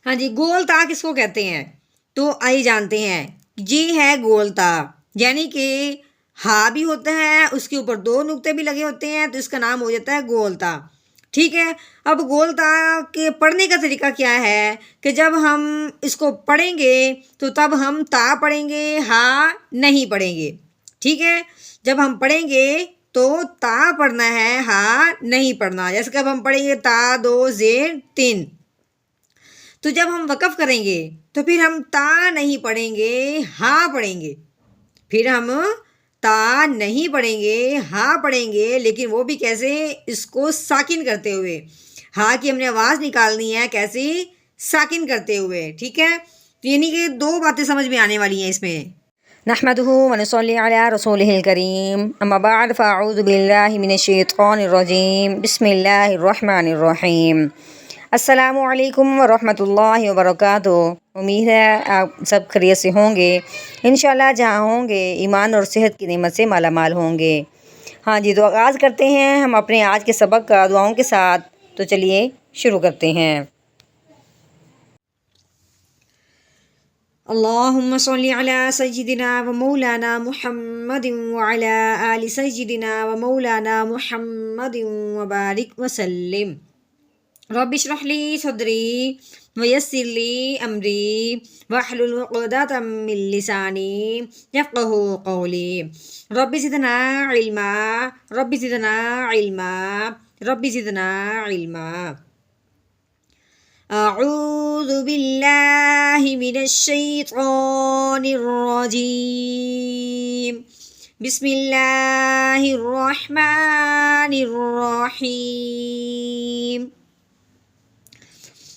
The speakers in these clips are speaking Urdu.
ہاں جی، گول تا کس کو کہتے ہیں؟ تو آئیے جانتے ہیں۔ یہ ہے گول تا، یعنی کہ ہا بھی ہوتا ہے، اس کے اوپر 2 نقطے بھی لگے ہوتے ہیں، تو اس کا نام ہو جاتا ہے گول تا۔ ٹھیک ہے، اب گول تا کے پڑھنے کا طریقہ کیا ہے کہ جب ہم اس کو پڑھیں گے تو تب ہم تا پڑھیں گے، ہا نہیں پڑھیں گے۔ ٹھیک ہے، جب ہم پڑھیں گے تو تا پڑھنا ہے، ہا نہیں پڑھنا۔ جیسے کہ اب ہم پڑھیں گے تا 2 زیر 3، تو جب ہم وقف کریں گے تو پھر ہم تا نہیں پڑھیں گے، ہا پڑھیں گے۔ پھر ہم تا نہیں پڑھیں گے، ہا پڑھیں گے، لیکن وہ بھی کیسے؟ اس کو ساکن کرتے ہوئے۔ ہا کی ہم نے آواز نکالنی ہے، کیسی؟ ساکن کرتے ہوئے۔ ٹھیک ہے، یعنی کہ 2 باتیں سمجھ میں آنے والی ہیں اس میں۔ نحمده ونصلي على رسوله الكريم، اما بعد فاعوذ باللہ من الشیطان الرجیم، بسم اللہ الرحمن الرحیم۔ السلام علیکم ورحمۃ اللہ وبرکاتہ۔ امید ہے آپ سب خیریت سے ہوں گے، انشاءاللہ جہاں ہوں گے ایمان اور صحت کی نعمت سے مالا مال ہوں گے۔ ہاں جی، تو آغاز کرتے ہیں ہم اپنے آج کے سبق کا دعاؤں کے ساتھ۔ تو چلیے شروع کرتے ہیں۔ اللہم صلی علی سیدنا و مولانا محمد وعلی آل سیدنا و مولانا محمد وبارک وسلم۔ رب اشرح لی صدری ویسر لی امری واحلل عقدۃ من لسانی یفقہوا قولی۔ رب زدنا علما، رب زدنا علما، رب زدنا علما۔ اعوذ باللہ من الشیطان الرجیم، بسم اللہ الرحمن الرحیم۔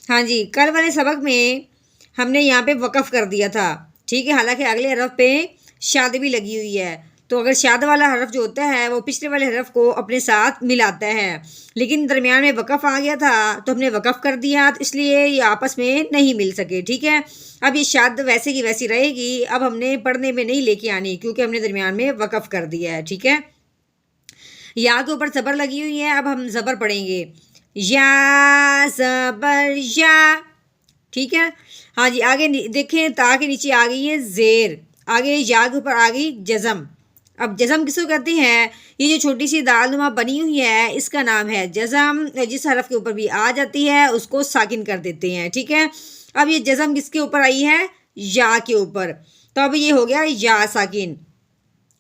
ہاں جی، کل والے سبق میں ہم نے یہاں پہ وقف کر دیا تھا۔ ٹھیک ہے، حالانکہ اگلے حرف پہ شاد بھی لگی ہوئی ہے، تو اگر شاد والا حرف جو ہوتا ہے وہ پچھلے والے حرف کو اپنے ساتھ ملاتا ہے، لیکن درمیان میں وقف آ گیا تھا تو ہم نے وقف کر دیا، تو اس لیے یہ آپس میں نہیں مل سکے۔ ٹھیک ہے، اب یہ شاد ویسے کی ویسی رہے گی، اب ہم نے پڑھنے میں نہیں لے کے آنی کیونکہ ہم نے درمیان میں وقف کر دیا ہے۔ ٹھیک ہے، یا کے اوپر زبر لگی ہوئی ہے، اب ہم زبر پڑھیں گے، یا زبر یا۔ ٹھیک ہے، ہاں جی، آگے دیکھیں تا کے نیچے آ گئی ہے زیر، آگے یا کے اوپر آ گئی جزم۔ اب جزم کس کو کہتے ہیں؟ یہ جو چھوٹی سی دال نما بنی ہوئی ہے اس کا نام ہے جزم۔ جس حرف کے اوپر بھی آ جاتی ہے اس کو ساکن کر دیتے ہیں۔ ٹھیک ہے، اب یہ جزم کس کے اوپر آئی ہے؟ یا کے اوپر، تو اب یہ ہو گیا یا ساکن۔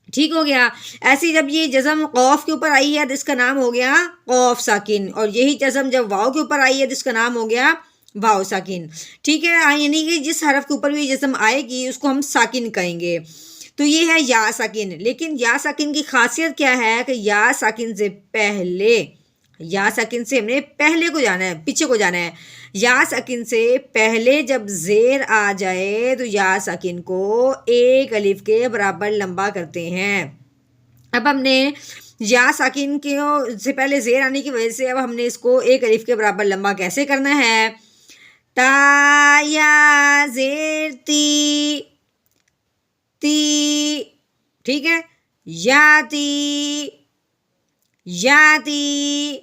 ٹھیک ہو گیا۔ ایسے جب یہ جزم قوف کے اوپر آئی ہے تو اس کا نام ہو گیا قوف ساکن، اور یہی جزم جب واؤ کے اوپر آئی ہے تو اس کا نام ہو گیا واؤ ساکن۔ ٹھیک ہے، یعنی کہ جس حرف کے اوپر بھی جزم آئے گی اس کو ہم ساکن کہیں گے۔ تو یہ ہے یا ساکن، لیکن یا ساکن کی خاصیت کیا ہے کہ یا ساکن سے پہلے، یا ساکن سے ہم نے پہلے کو جانا ہے، پیچھے کو جانا ہے۔ یا ساکن سے پہلے جب زیر آ جائے تو یا ساکن کو 1 الف کے برابر لمبا کرتے ہیں۔ اب ہم نے یا ساکن کے سے پہلے زیر آنے کی وجہ سے اب ہم نے اس کو 1 الف کے برابر لمبا کیسے کرنا ہے؟ تا یا زیر تی، تی۔ ٹھیک ہے، یاتی، یاتی۔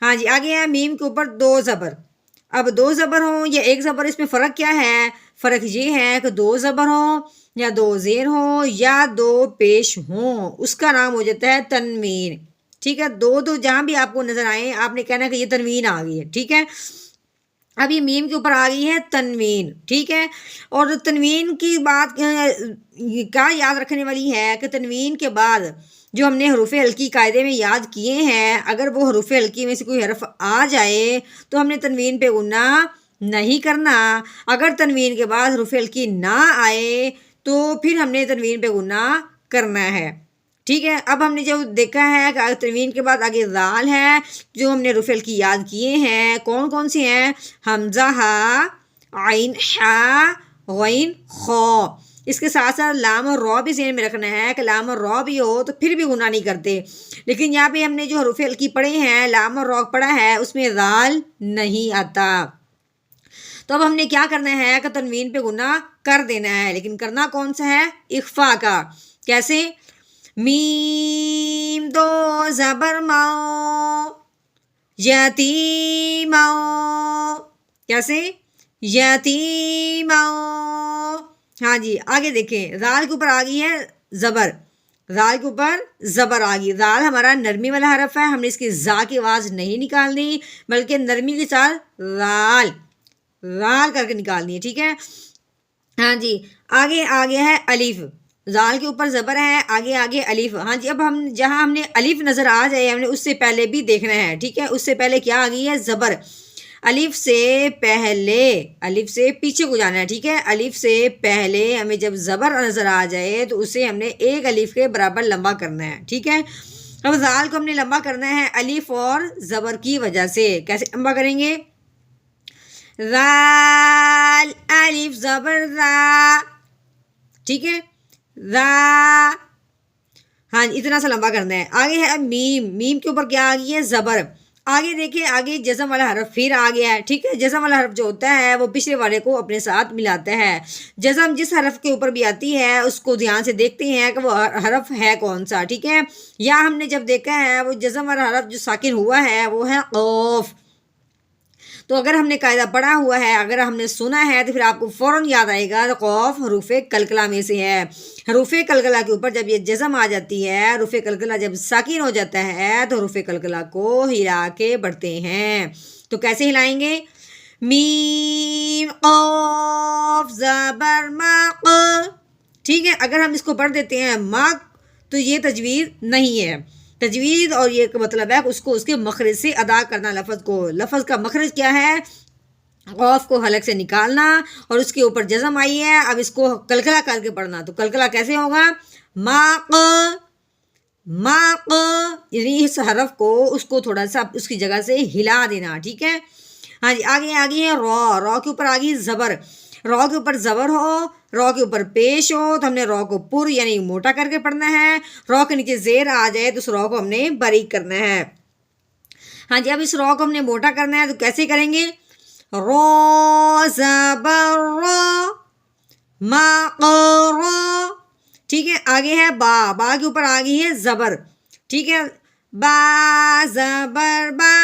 ہاں جی، آگے ہے میم کے اوپر 2 زبر۔ اب 2 زبر ہوں یا 1 زبر، اس میں فرق کیا ہے؟ فرق یہ ہے کہ 2 زبر ہوں یا 2 زیر ہوں یا 2 پیش ہوں، اس کا نام ہو جاتا ہے تنوین۔ ٹھیک ہے، 2 جہاں بھی آپ کو نظر آئے آپ نے کہنا کہ یہ تنوین آ گئی ہے۔ ٹھیک ہے، اب یہ میم کے اوپر آ گئی ہے تنوین۔ ٹھیک ہے، اور تنوین کی بات کیا یاد رکھنے والی ہے کہ تنوین کے بعد جو ہم نے حروف ہلکی قاعدے میں یاد کیے ہیں، اگر وہ حروف ہلکی میں سے کوئی حرف آ جائے تو ہم نے تنوین پہ غنہ نہیں کرنا، اگر تنوین کے بعد حروف ہلکی نہ آئے تو پھر ہم نے تنوین پہ غنہ کرنا ہے۔ ٹھیک ہے، اب ہم نے جو دیکھا ہے کہ تنوین کے بعد آگے ذال ہے، جو ہم نے حروف ہلکی یاد کیے ہیں کون کون سے ہیں؟ حمزہ ہا، عین ہا، غین خو۔ اس کے ساتھ ساتھ لام اور را بھی ذہن میں رکھنا ہے کہ لام اور را بھی ہو تو پھر بھی غنہ نہیں کرتے، لیکن یہاں پہ ہم نے جو حروف ہلکی پڑھے ہیں لام اور را پڑھا ہے اس میں ذال نہیں آتا، تو اب ہم نے کیا کرنا ہے کہ تنوین پہ غنہ کر دینا ہے، لیکن کرنا کون سا ہے؟ اخفا کا۔ کیسے؟ میم 2 زبر ماؤ، یتیماؤ۔ کیسے؟ یتیما. ہاں جی آگے دیکھیں زال کے اوپر آ گئی ہے زبر. زال کے اوپر زبر آ گئی. زال ہمارا نرمی والا حرف ہے. ہم نے اس کی زا کی آواز نہیں نکالنی بلکہ نرمی کے ساتھ زال زال کر کے نکالنی ہے. ٹھیک ہے. ہاں جی آگے ہے الف. زال کے اوپر زبر ہے. آگے الف. ہاں جی اب ہم جہاں ہم نے الف نظر آ جائے ہم نے اس سے پہلے بھی دیکھنا ہے. ٹھیک ہے. اس سے پہلے کیا آ گئی ہے زبر. الف سے پہلے الف سے پیچھے کو جانا ہے. ٹھیک ہے. الف سے پہلے ہمیں جب زبر نظر آ جائے تو اسے ہم نے ایک الف کے برابر لمبا کرنا ہے. ٹھیک ہے. اب زال کو ہم نے لمبا کرنا ہے الف اور زبر کی وجہ سے. کیسے لمبا کریں گے؟ زال الف زبر زا. ٹھیک ہے. زا. ہاں اتنا سا لمبا کرنا ہے. آگے ہے میم. میم کے اوپر کیا آ گئی ہے زبر. آگے دیکھیں آگے جزم والا حرف پھر آ گیا ہے. ٹھیک ہے. جزم والا حرف جو ہوتا ہے وہ پچھلے والے کو اپنے ساتھ ملاتا ہے. جزم جس حرف کے اوپر بھی آتی ہے اس کو دھیان سے دیکھتے ہیں کہ وہ حرف ہے کون سا. ٹھیک ہے. یا ہم نے جب دیکھا ہے وہ جزم والا حرف جو ساکن ہوا ہے وہ ہے قاف. تو اگر ہم نے قاعدہ پڑھا ہوا ہے اگر ہم نے سنا ہے تو پھر آپ کو فوراً یاد آئے گا قاف حروف قلقلہ میں سے ہے. حروف قلقلہ کے اوپر جب یہ جزم آ جاتی ہے حروف قلقلہ جب ساکن ہو جاتا ہے تو حروف قلقلہ کو ہلا کے بڑھتے ہیں. تو کیسے ہلائیں گے؟ میم قاف زبر ما ق. ٹھیک ہے. اگر ہم اس کو پڑھ دیتے ہیں ما تو یہ تجوید نہیں ہے. تجوید اور یہ مطلب ہے اس کو اس کے مخرج سے ادا کرنا. لفظ کو لفظ کا مخرج کیا ہے؟ قاف کو حلق سے نکالنا اور اس کے اوپر جزم آئی ہے. اب اس کو قلقلہ کر کے پڑھنا. تو قلقلہ کیسے ہوگا؟ ما ق ما ق. یعنی اس حرف کو اس کو تھوڑا سا اس کی جگہ سے ہلا دینا. ٹھیک ہے. ہاں جی آگے ہے را. را کے اوپر آ گئی زبر. را کے اوپر زبر ہو را کے اوپر پیش ہو تو ہم نے را کو پر یعنی موٹا کر کے پڑھنا ہے. را کے نیچے زیر آ جائے تو اس را کو ہم نے باریک کرنا ہے. ہاں جی اب اس را کو ہم نے موٹا کرنا ہے تو کیسے کریں گے؟ را زبر را ما را. ٹھیک ہے. آگے ہے با. با کے اوپر آ گئی ہے زبر. ٹھیک ہے. با زبر با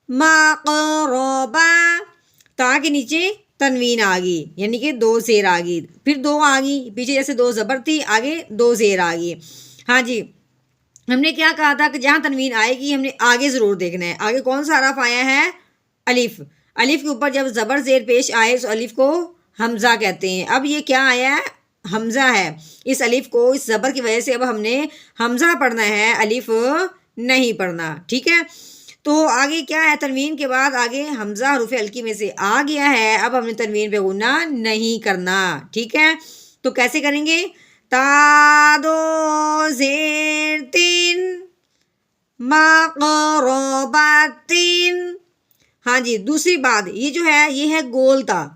ما قربا. تا کے نیچے تنوین آ گئی یعنی کہ دو زیر آ گئی. پھر دو آ گئی پیچھے جیسے دو زبر تھی آگے دو زیر آ گئی. ہاں جی ہم نے کیا کہا تھا کہ جہاں تنوین آئے گی ہم نے آگے ضرور دیکھنا ہے. آگے کون سا حرف آیا ہے؟ الف. الف کے اوپر جب زبر زیر پیش آئے تو الف کو حمزہ کہتے ہیں. اب یہ کیا آیا ہے؟ حمزہ ہے. اس الف کو اس زبر کی وجہ سے اب ہم نے حمزہ پڑھنا ہے الف نہیں پڑھنا. ٹھیک ہے. تو آگے کیا ہے؟ تنوین کے بعد آگے حمزہ حروف ہلکی میں سے آ گیا ہے. اب ہم نے تنوین پہ غنہ نہیں کرنا. ٹھیک ہے. تو کیسے کریں گے؟ تا دو زیر تین مقرباتین. ہاں جی دوسری بات یہ جو ہے یہ ہے گولتا.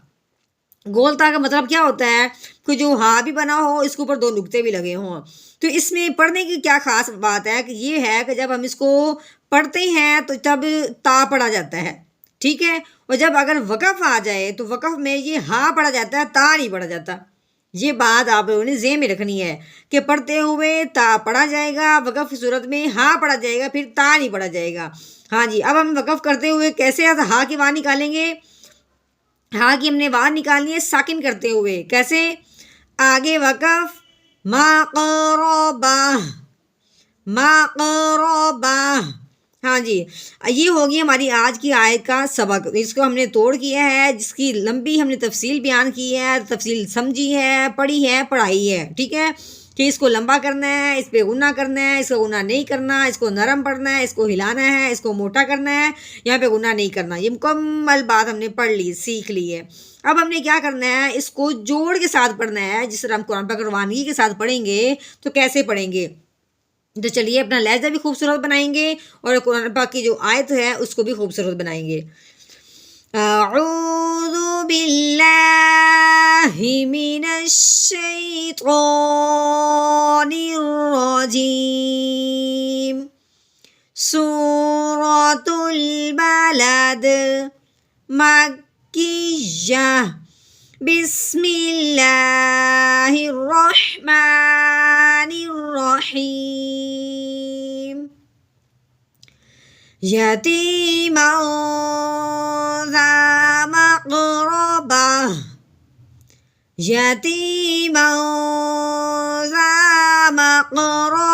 گولتا کا مطلب کیا ہوتا ہے کہ جو ہاں بھی بنا ہو اس کے اوپر دو نقطے بھی لگے ہوں. تو اس میں پڑھنے کی کیا خاص بات ہے کہ یہ ہے کہ جب ہم اس کو پڑھتے ہیں تو تب تا پڑھا جاتا ہے. ٹھیک ہے. اور جب اگر وقف آ جائے تو وقف میں یہ ہاں پڑھا جاتا ہے تا نہیں پڑھا جاتا. یہ بات آپ لوگوں نے ذہن میں رکھنی ہے کہ پڑھتے ہوئے تا پڑھا جائے گا وقف کی صورت میں ہاں پڑھا جائے گا پھر تا نہیں پڑھا جائے گا. ہاں جی اب ہم وقف کرتے ہوئے کیسے ہاں کی وہاں نکالیں گے؟ ہاں کی ہم نے وہاں نکالنی ہے ساکن کرتے ہوئے. کیسے؟ آگے وقف ما قربا ما قربا. ہاں جی یہ ہوگی ہماری آج کی آیت کا سبق. اس کو ہم نے توڑ کیا ہے جس کی لمبی ہم نے تفصیل بیان کی ہے تفصیل سمجھی ہے پڑھی ہے پڑھائی ہے. ٹھیک ہے کہ اس کو لمبا کرنا ہے اس پہ غنہ کرنا ہے اس کو غنہ نہیں کرنا اس کو نرم پڑھنا ہے اس کو ہلانا ہے اس کو موٹا کرنا ہے یہاں پہ غنہ نہیں کرنا. یہ مکمل بات ہم نے پڑھ لی سیکھ لی ہے. اب ہم نے کیا کرنا ہے اس کو جوڑ کے ساتھ پڑھنا ہے. جس طرح ہم قرآن پاک روانگی کے ساتھ پڑھیں گے تو کیسے پڑھیں گے؟ تو چلیے اپنا لہجہ بھی خوبصورت بنائیں گے اور قرآن پاک کی جو آیت ہے اس کو بھی خوبصورت بنائیں گے. اعوذ باللہ من الشیطان الرجیم. سورۃ البلد مکیہ. بسم اللہ الرحمن الرحیم. یتیما ذا مقربہ یتیما ذا مقربہ